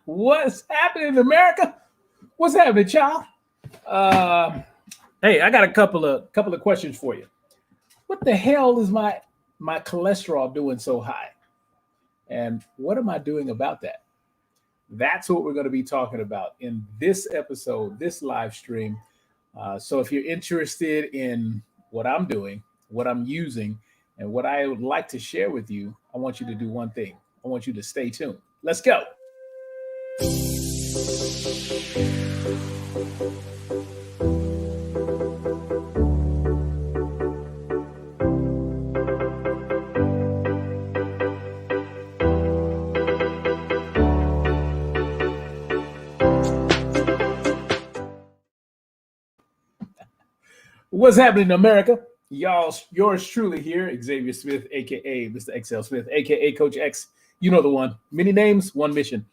What's happening in America? What's happening, child? Uh, hey, I got a couple of questions for you. What the hell is my cholesterol doing so high, and what am I doing about that? That's what we're going to be talking about in this episode, this live stream. So if you're interested in what I'm doing, what I'm using, and what I would like to share with you, I want you to do one thing. I want you to stay tuned. Let's go. What's happening in America? Y'all, yours truly here, Xavier Smith, aka Mr. XL Smith, aka Coach X. You know the one. Many names, one mission.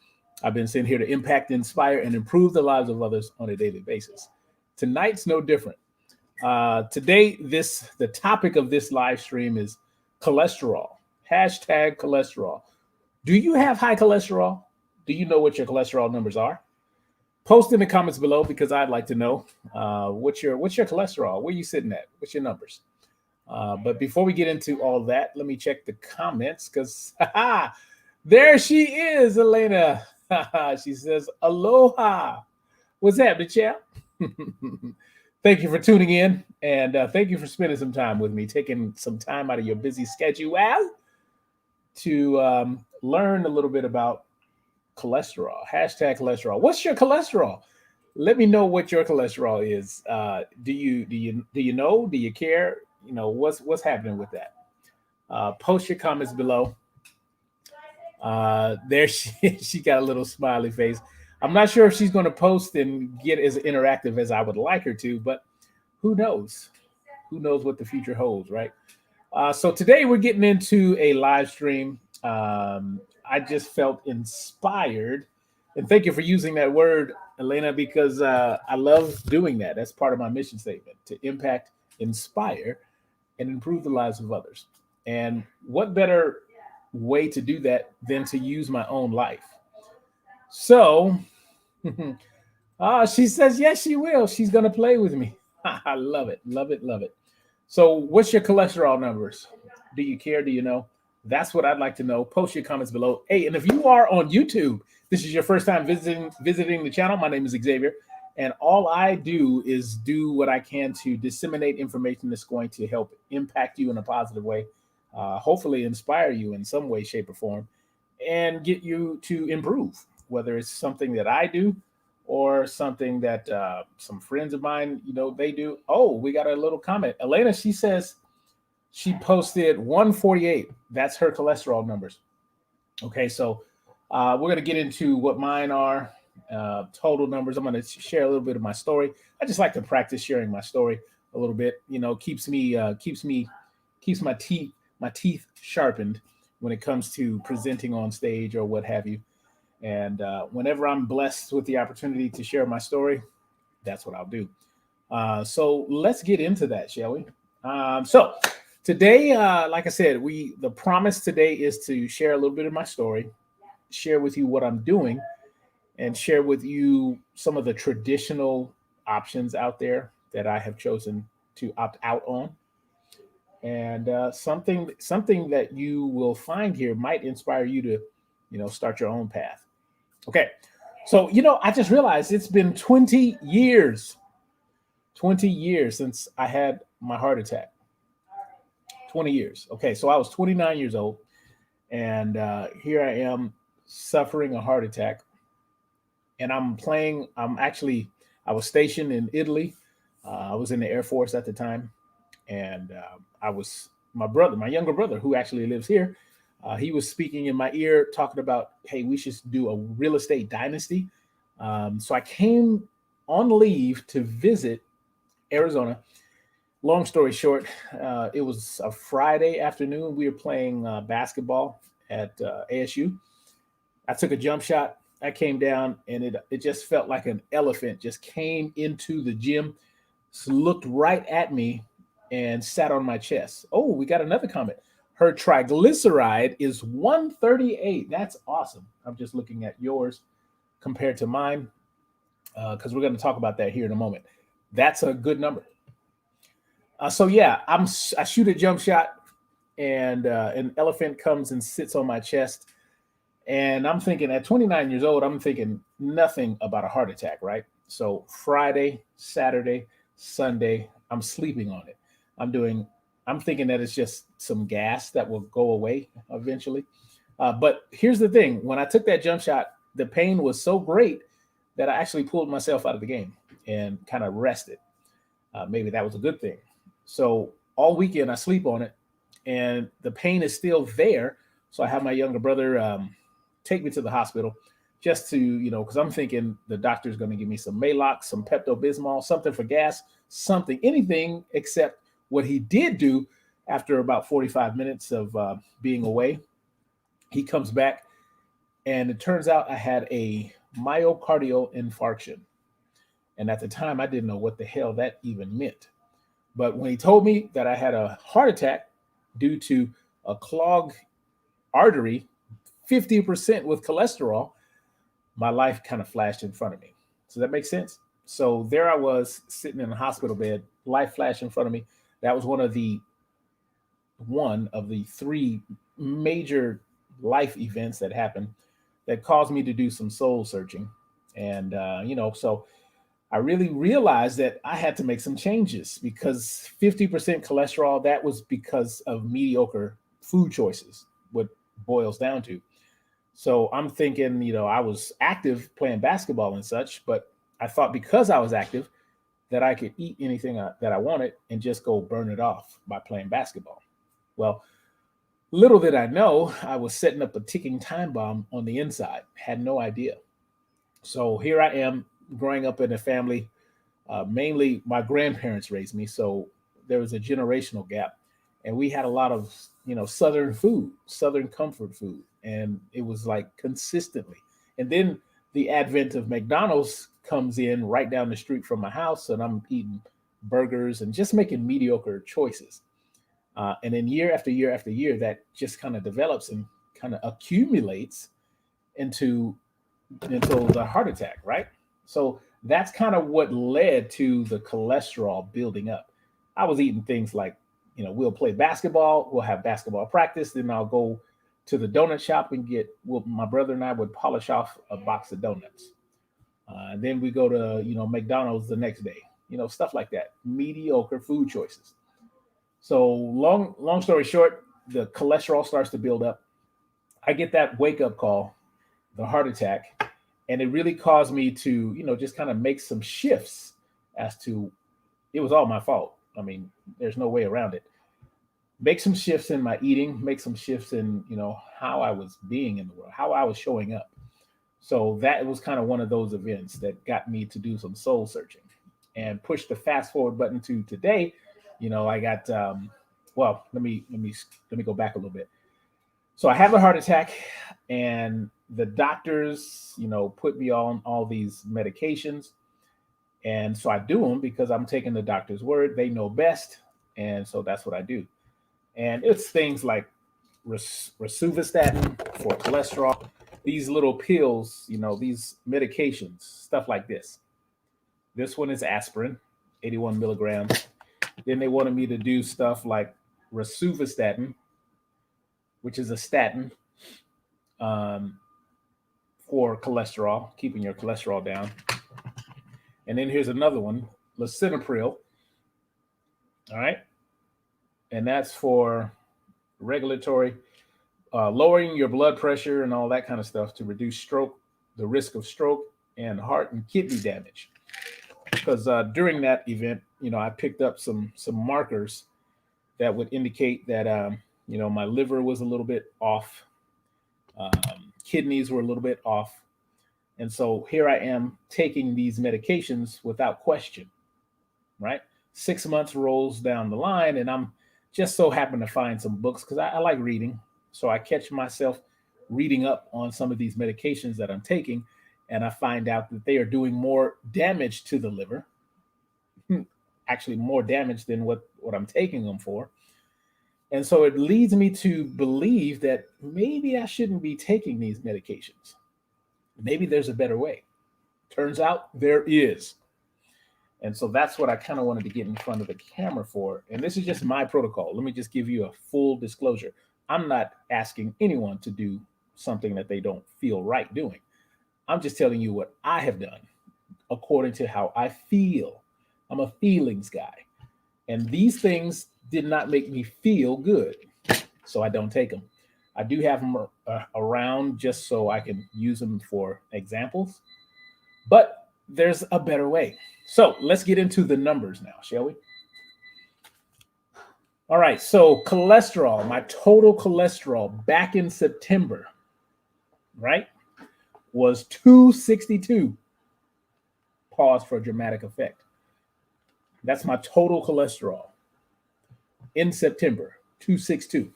I've been sent here to impact, inspire, and improve the lives of others on a daily basis. Tonight's no different. Today, the topic of this live stream is cholesterol. Hashtag cholesterol. Do you have high cholesterol? Do you know what your cholesterol numbers are? Post in the comments below because I'd like to know what's your cholesterol? Where you sitting at? What's your numbers? But before we get into all that, let me check the comments because there she is, Elena. She says, "Aloha." What's happening, champ? Thank you for tuning in, and thank you for spending some time with me, taking some time out of your busy schedule to learn a little bit about cholesterol. Hashtag cholesterol. What's your cholesterol? Let me know what your cholesterol is. Do you know? Do you care? You know what's happening with that. Post your comments below. There she she got a little smiley face. I'm not sure if she's going to post and get as interactive as I would like her to, but who knows? Who knows what the future holds, right? So today we're getting into a live stream. I just felt inspired, and thank you for using that word, Elena, because I love doing that. That's part of my mission statement: to impact, inspire, and improve the lives of others. And what better way to do that than to use my own life? So, she says yes, she will. She's gonna play with me. I love it, love it, love it. So, what's your cholesterol numbers? Do you care? Do you know? That's what I'd like to know. Post your comments below. Hey, and if you are on YouTube, this is your first time visiting the channel. My name is Xavier, and all I do is do what I can to disseminate information that's going to help impact you in a positive way, hopefully inspire you in some way, shape, or form, and get you to improve. Whether it's something that I do or something that some friends of mine, they do. Oh, we got a little comment. Elena, she says she posted 148. That's her cholesterol numbers. Okay, so we're going to get into what mine are, total numbers. I'm going to share a little bit of my story. I just like to practice sharing my story a little bit. Keeps my teeth sharpened when it comes to presenting on stage or what have you. And whenever I'm blessed with the opportunity to share my story, that's what I'll do. So let's get into that, shall we? So today, like I said, the promise today is to share a little bit of my story, share with you what I'm doing, and share with you some of the traditional options out there that I have chosen to opt out on. And something that you will find here might inspire you to, start your own path. Okay. So, I just realized it's been 20 years since I had my heart attack. 20 years. Okay. So I was 29 years old, and here I am suffering a heart attack. And I was stationed in Italy. I was in the Air Force at the time. And my younger brother, who actually lives here, he was speaking in my ear, talking about, hey, we should do a real estate dynasty. So I came on leave to visit Arizona. Long story short, it was a Friday afternoon. We were playing basketball at ASU. I took a jump shot. I came down, and it just felt like an elephant just came into the gym, looked right at me, and sat on my chest. Oh, we got another comment. Her triglyceride is 138. That's awesome. I'm just looking at yours compared to mine because we're going to talk about that here in a moment. That's a good number. So yeah, I shoot a jump shot, and an elephant comes and sits on my chest, and I'm thinking at 29 years old, I'm thinking nothing about a heart attack, right? So Friday, Saturday, Sunday, I'm sleeping on it. I'm doing. I'm thinking that it's just some gas that will go away eventually. But here's the thing: when I took that jump shot, the pain was so great that I actually pulled myself out of the game and kind of rested. Maybe that was a good thing. So all weekend I sleep on it, and the pain is still there. So I have my younger brother take me to the hospital just to, because I'm thinking the doctor's going to give me some Maalox, some Pepto Bismol, something for gas, something, anything except what he did do after about 45 minutes of being away. He comes back, and it turns out I had a myocardial infarction. And at the time, I didn't know what the hell that even meant. But when he told me that I had a heart attack due to a clogged artery, 50% with cholesterol, my life kind of flashed in front of me. So that makes sense. So there I was sitting in a hospital bed, life flashed in front of me. That was one of the three major life events that happened that caused me to do some soul searching. And, so I really realized that I had to make some changes because 50% cholesterol, that was because of mediocre food choices, what boils down to. So I'm thinking, I was active playing basketball and such, but I thought because I was active that I could eat anything that I wanted and just go burn it off by playing basketball. Well, little did I know, I was setting up a ticking time bomb on the inside. Had no idea. So here I am growing up in a family, mainly my grandparents raised me. So there was a generational gap. And we had a lot of, Southern food, Southern comfort food. And it was like consistently. And then the advent of McDonald's comes in right down the street from my house. And I'm eating burgers and just making mediocre choices. And then year after year after year, that just kind of develops and kind of accumulates into until the heart attack, right? So that's kind of what led to the cholesterol building up. I was eating things like, we'll play basketball, we'll have basketball practice, then I'll go to the donut shop and my brother and I would polish off a box of donuts. And then we go to, McDonald's the next day, stuff like that. Mediocre food choices. So long story short, the cholesterol starts to build up. I get that wake up call, the heart attack, and it really caused me to, just kind of make some shifts as to it was all my fault. I mean, there's no way around it. Make some shifts in my eating, make some shifts in, how I was being in the world, how I was showing up. So that was kind of one of those events that got me to do some soul searching and push the fast forward button to today. I got let me go back a little bit. So I have a heart attack, and the doctors, put me on all these medications. And so I do them because I'm taking the doctor's word. They know best. And so that's what I do. And it's things like rosuvastatin for cholesterol, these little pills, these medications, stuff like this. This one is aspirin, 81 milligrams. Then they wanted me to do stuff like rosuvastatin, which is a statin for cholesterol, keeping your cholesterol down. And then here's another one, lisinopril. All right. And that's for regulatory, lowering your blood pressure and all that kind of stuff to reduce stroke, the risk of stroke and heart and kidney damage. Because during that event, I picked up some markers that would indicate that, my liver was a little bit off. Kidneys were a little bit off. And so here I am taking these medications without question, right? 6 months rolls down the line, and I'm just so happen to find some books because I like reading. So I catch myself reading up on some of these medications that I'm taking, and I find out that they are doing more damage to the liver, actually more damage than what I'm taking them for. And so it leads me to believe that maybe I shouldn't be taking these medications. Maybe there's a better way. Turns out there is. And so that's what I kind of wanted to get in front of the camera for. And this is just my protocol. Let me just give you a full disclosure. I'm not asking anyone to do something that they don't feel right doing. I'm just telling you what I have done according to how I feel. I'm a feelings guy. And these things did not make me feel good. So I don't take them. I do have them around just so I can use them for examples. But there's a better way. So let's get into the numbers now, shall we? All right, so cholesterol, my total cholesterol back in September, right, was 262. Pause for dramatic effect. That's my total cholesterol in September, 262.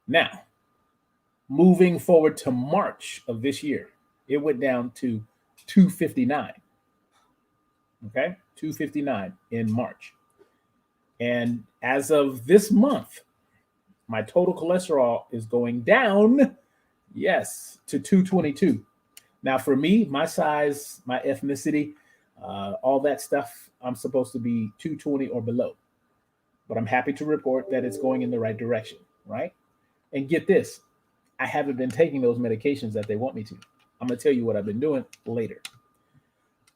Now, moving forward to March of this year, it went down to 259. Okay, 259 in March. And as of this month, my total cholesterol is going down, yes, to 222. Now, for me, my size, my ethnicity, all that stuff, I'm supposed to be 220 or below. But I'm happy to report that it's going in the right direction, right? And get this, I haven't been taking those medications that they want me to. I'm going to tell you what I've been doing later.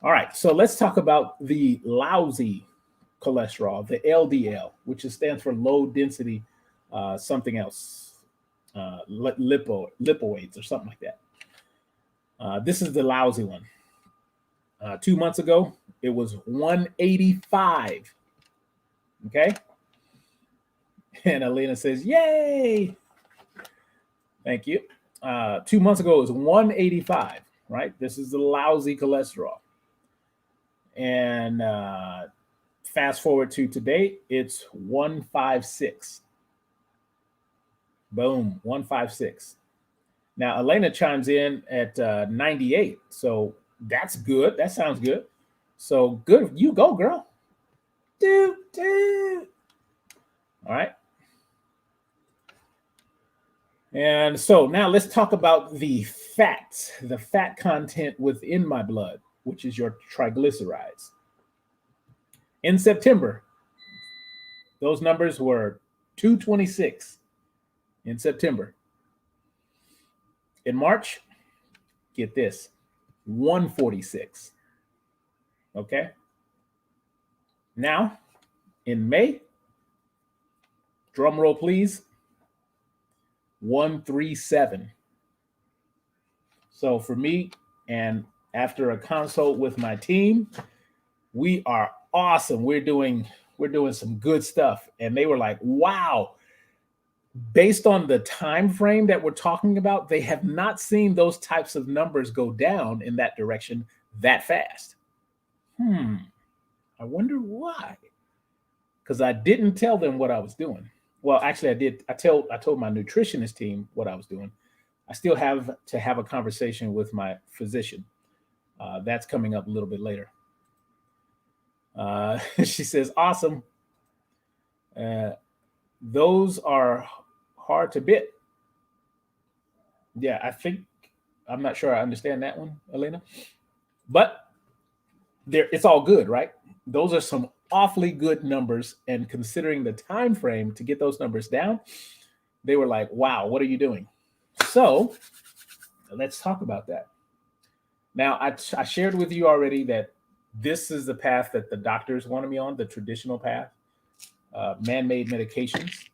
All right, so let's talk about the lousy cholesterol, the LDL, which stands for low density something else, lipoids or something like that. This is the lousy one. 2 months ago, it was 185. Okay. And Elena says, yay. Thank you. 2 months ago, it was 185, right? This is the lousy cholesterol. And fast forward to today, it's 156. Boom, 156. Now, Elena chimes in at 98. So that's good. That sounds good. So good. You go, girl. Do. All right. And so now let's talk about the fat content within my blood, which is your triglycerides. In September, those numbers were 226 in September. In March, get this, 146. Okay. Now, in May, drum roll please, 137. So for me, and after a consult with my team, we are awesome. We're doing some good stuff. And they were like, wow, based on the time frame that we're talking about, they have not seen those types of numbers go down in that direction that fast. I wonder why. Because I didn't tell them what I was doing. Well, actually, I did. I told my nutritionist team what I was doing. I still have to have a conversation with my physician. That's coming up a little bit later. She says, awesome. Those are hard to bit. Yeah, I'm not sure I understand that one, Elena. But it's all good, right? Those are some awfully good numbers. And considering the time frame to get those numbers down, they were like, wow, what are you doing? So let's talk about that. Now, I shared with you already that this is the path that the doctors wanted me on, the traditional path, man-made medications.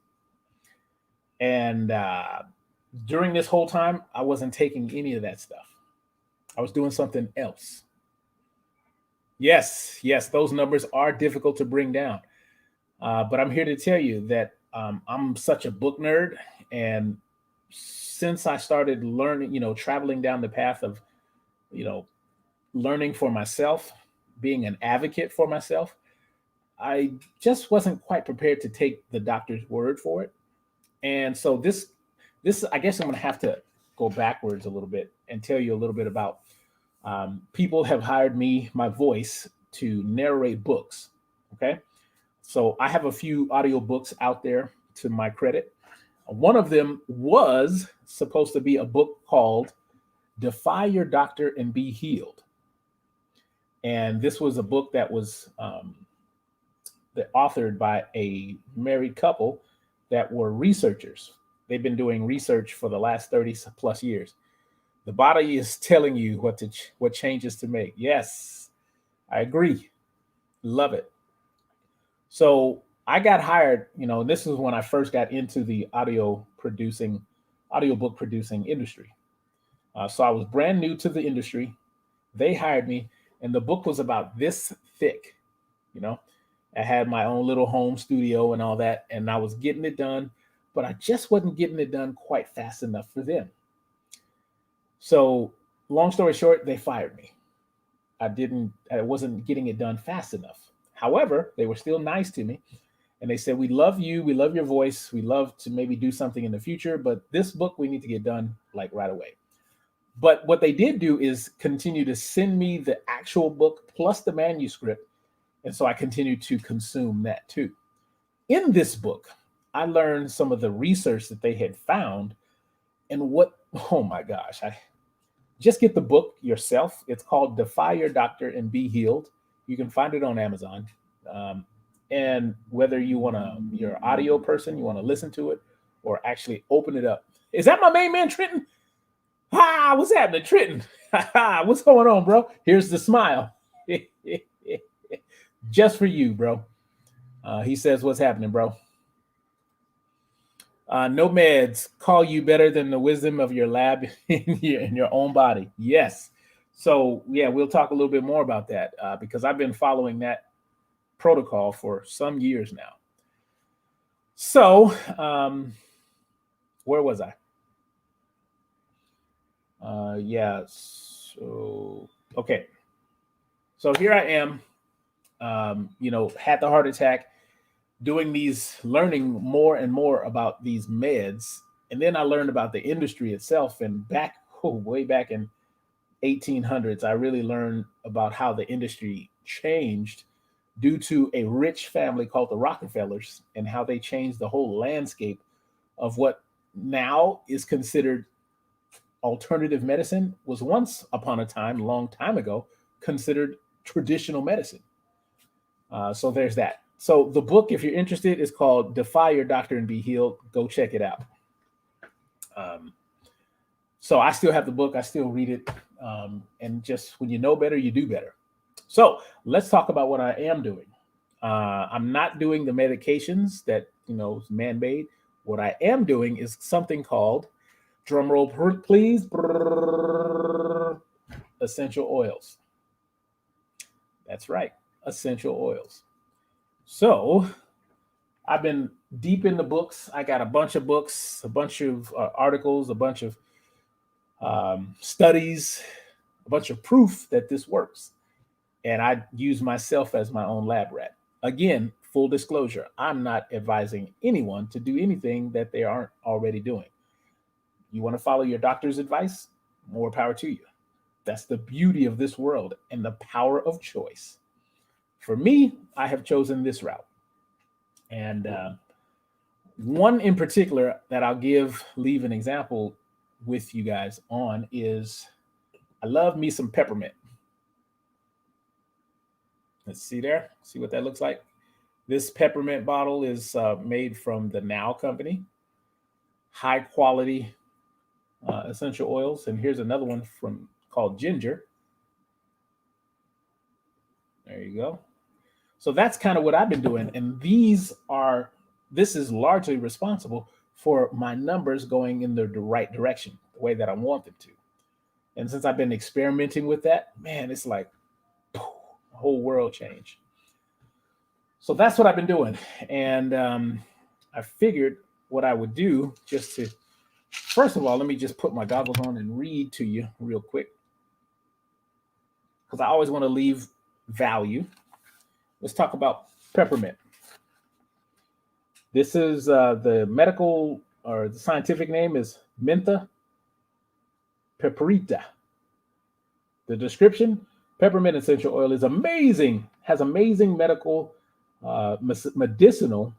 And during this whole time, I wasn't taking any of that stuff. I was doing something else. Yes, those numbers are difficult to bring down. But I'm here to tell you that I'm such a book nerd. And since I started learning, traveling down the path of, learning for myself, being an advocate for myself, I just wasn't quite prepared to take the doctor's word for it. And so this, I guess I'm going to have to go backwards a little bit and tell you a little bit about people have hired me, my voice, to narrate books. Okay. So I have a few audiobooks out there to my credit. One of them was supposed to be a book called Defy Your Doctor and Be Healed. And this was a book that was authored by a married couple that were researchers. They've been doing research for the last 30 plus years. The body is telling you what changes to make. Yes, I agree. Love it. So I got hired, this is when I first got into the audiobook producing industry. So I was brand new to the industry. They hired me, and the book was about this thick. I had my own little home studio and all that, and I was getting it done, but I just wasn't getting it done quite fast enough for them. So long story short, they fired me. I wasn't getting it done fast enough. However, they were still nice to me. And they said, we love you. We love your voice. We love to maybe do something in the future, but this book we need to get done like right away. But what they did do is continue to send me the actual book plus the manuscript. And so I continued to consume that too. In this book, I learned some of the research that they had found and oh my gosh, just get the book yourself. It's called Defy Your Doctor and Be Healed. You can find it on Amazon. And whether you're an audio person, you want to listen to it or actually open it up. Is that my main man, Trenton? What's happening, Trenton? What's going on, bro? Here's the smile. Just for you, bro. He says, what's happening, bro? No meds call you better than the wisdom of your lab in your own body. Yes. So, yeah, we'll talk a little bit more about that because I've been following that protocol for some years now. So, where was I? Okay. So here I am, had the heart attack, learning more and more about these meds. And then I learned about the industry itself. And way back in 1800s, I really learned about how the industry changed due to a rich family called the Rockefellers and how they changed the whole landscape of what now is considered alternative medicine was once upon a time, long time ago, considered traditional medicine. So there's that. So the book, if you're interested, is called Defy Your Doctor and Be Healed. Go check it out. So I still have the book. I still read it. And just when you know better, you do better. So let's talk about what I am doing. I'm not doing the medications that, is man-made. What I am doing is something called, drum roll please, essential oils. That's right, essential oils. So I've been deep in the books. I got a bunch of books, a bunch of articles, a bunch of studies, a bunch of proof that this works. And I use myself as my own lab rat. Again, full disclosure, I'm not advising anyone to do anything that they aren't already doing. You want to follow your doctor's advice? More power to you. That's the beauty of this world and the power of choice. For me, I have chosen this route. And one in particular that I'll leave an example with you guys on is I love me some peppermint. Let's see there. See what that looks like. This peppermint bottle is made from the Now Company. High quality essential oils. And here's another one called Ginger. There you go. So that's kind of what I've been doing. And this is largely responsible for my numbers going in the right direction, the way that I want them to. And since I've been experimenting with that, man, it's like the whole world changed. So that's what I've been doing. And I figured what I would do first of all, let me just put my goggles on and read to you real quick, because I always want to leave value. Let's talk about peppermint. This is the medical or the scientific name is Mentha piperita. The description: peppermint essential oil is amazing, has amazing medicinal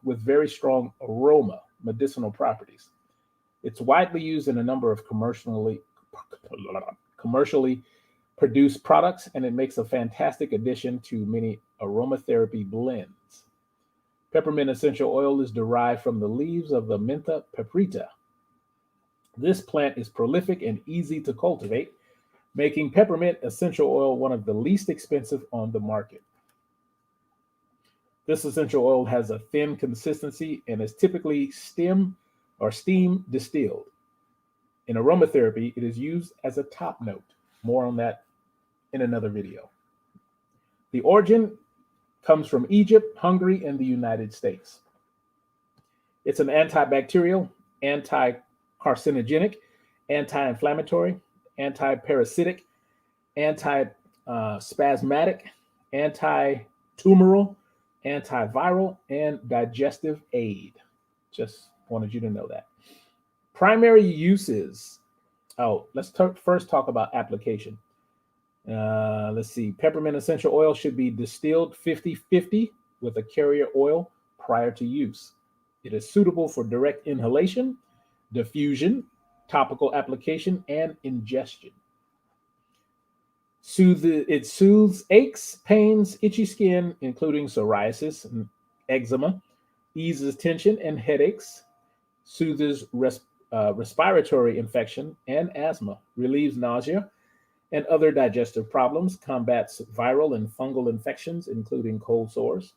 with very strong aroma. medicinal properties. It's widely used in a number of commercially produced products, and it makes a fantastic addition to many aromatherapy blends. Peppermint essential oil is derived from the leaves of the Mentha peperita. This plant is prolific and easy to cultivate, making peppermint essential oil one of the least expensive on the market. This essential oil has a thin consistency and is typically steam distilled. In aromatherapy, it is used as a top note. More on that in another video. The origin comes from Egypt, Hungary, and the United States. It's an antibacterial, anti-carcinogenic, anti-inflammatory, anti-parasitic, anti-spasmodic, anti-tumoral, antiviral, and digestive aid. Just wanted you to know that. Primary uses. Let's first talk about application. Let's see. Peppermint essential oil should be distilled 50-50 with a carrier oil prior to use. It is suitable for direct inhalation, diffusion, topical application, and ingestion. It soothes aches, pains, itchy skin, including psoriasis and eczema, eases tension and headaches, soothes respiratory infection and asthma, relieves nausea and other digestive problems, combats viral and fungal infections, including cold sores.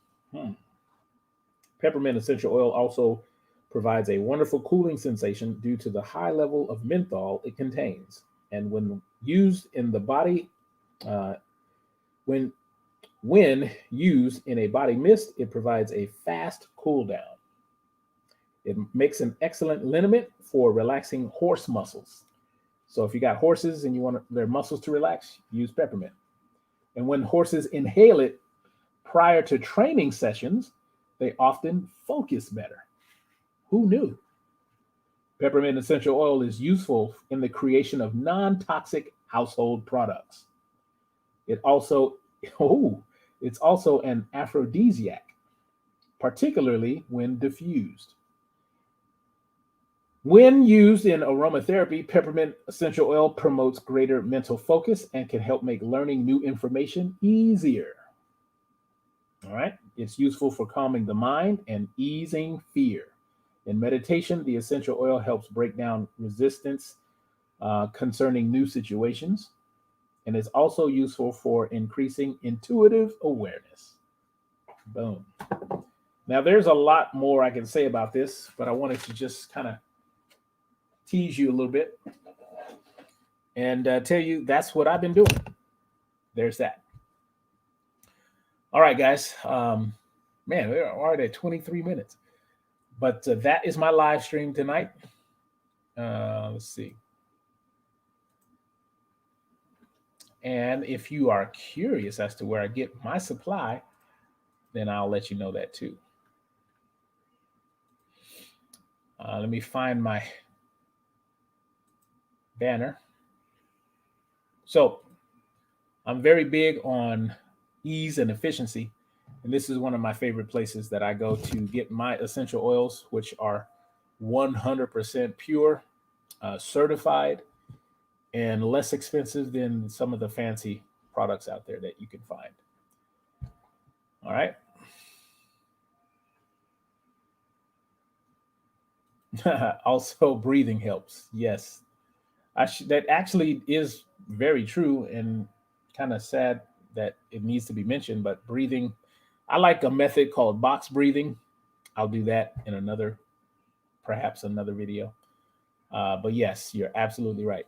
Peppermint essential oil also provides a wonderful cooling sensation due to the high level of menthol it contains. And when used in the body, when used in a body mist, it provides a fast cool down. It makes an excellent liniment for relaxing horse muscles. So if you got horses and you want their muscles to relax, use peppermint. And when horses inhale it prior to training sessions, they often focus better. Who knew? Peppermint essential oil is useful in the creation of non-toxic household products. It's also an aphrodisiac, particularly when diffused. When used in aromatherapy, peppermint essential oil promotes greater mental focus and can help make learning new information easier. All right. It's useful for calming the mind and easing fear. In meditation, the essential oil helps break down resistance concerning new situations, and is also useful for increasing intuitive awareness. Boom. Now, there's a lot more I can say about this, but I wanted to just kind of tease you a little bit and tell you that's what I've been doing. There's that. All right, guys. Man, we're already at 23 minutes. But that is my live stream tonight. Let's see. And if you are curious as to where I get my supply, then I'll let you know that too. Let me find my banner. So I'm very big on ease and efficiency. And this is one of my favorite places that I go to get my essential oils, which are 100% pure, certified, and less expensive than some of the fancy products out there that you can find. All right. Also, breathing helps. Yes. That actually is very true and kind of sad that it needs to be mentioned, but breathing, I like a method called box breathing. I'll do that in perhaps another video. But yes, you're absolutely right.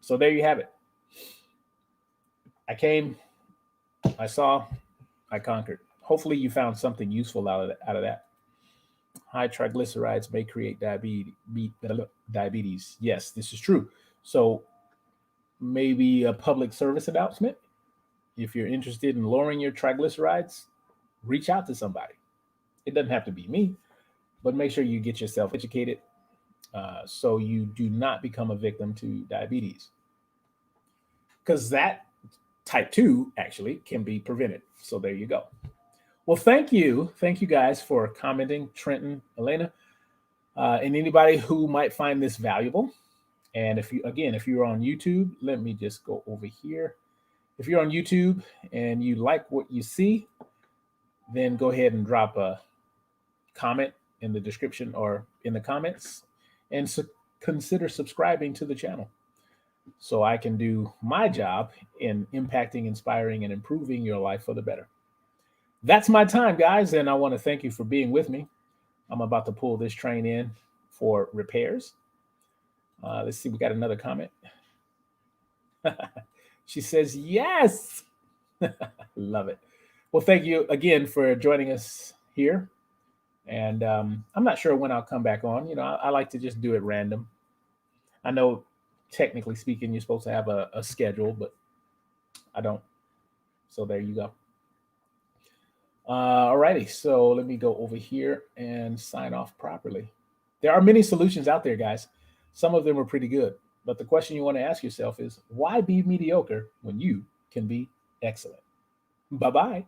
So there you have it. I came, I saw, I conquered. Hopefully you found something useful out of that. High triglycerides may create diabetes. Yes, this is true. So maybe a public service announcement. If you're interested in lowering your triglycerides, reach out to somebody. It doesn't have to be me, but make sure you get yourself educated so you do not become a victim to diabetes. Because that type 2 actually can be prevented. So there you go. Well, thank you. Thank you guys for commenting, Trenton, Elena, and anybody who might find this valuable. And if you're on YouTube, let me just go over here. If you're on YouTube and you like what you see, then go ahead and drop a comment in the description or in the comments and consider subscribing to the channel so I can do my job in impacting, inspiring, and improving your life for the better. That's my time, guys, and I want to thank you for being with me. I'm about to pull this train in for repairs. Let's see, we got another comment. She says, yes. Love it. Well, thank you again for joining us here. And I'm not sure when I'll come back on. I like to just do it random. I know, technically speaking, you're supposed to have a schedule, but I don't. So there you go. Alrighty, so let me go over here and sign off properly. There are many solutions out there, guys. Some of them are pretty good. But the question you want to ask yourself is, why be mediocre when you can be excellent? Bye-bye.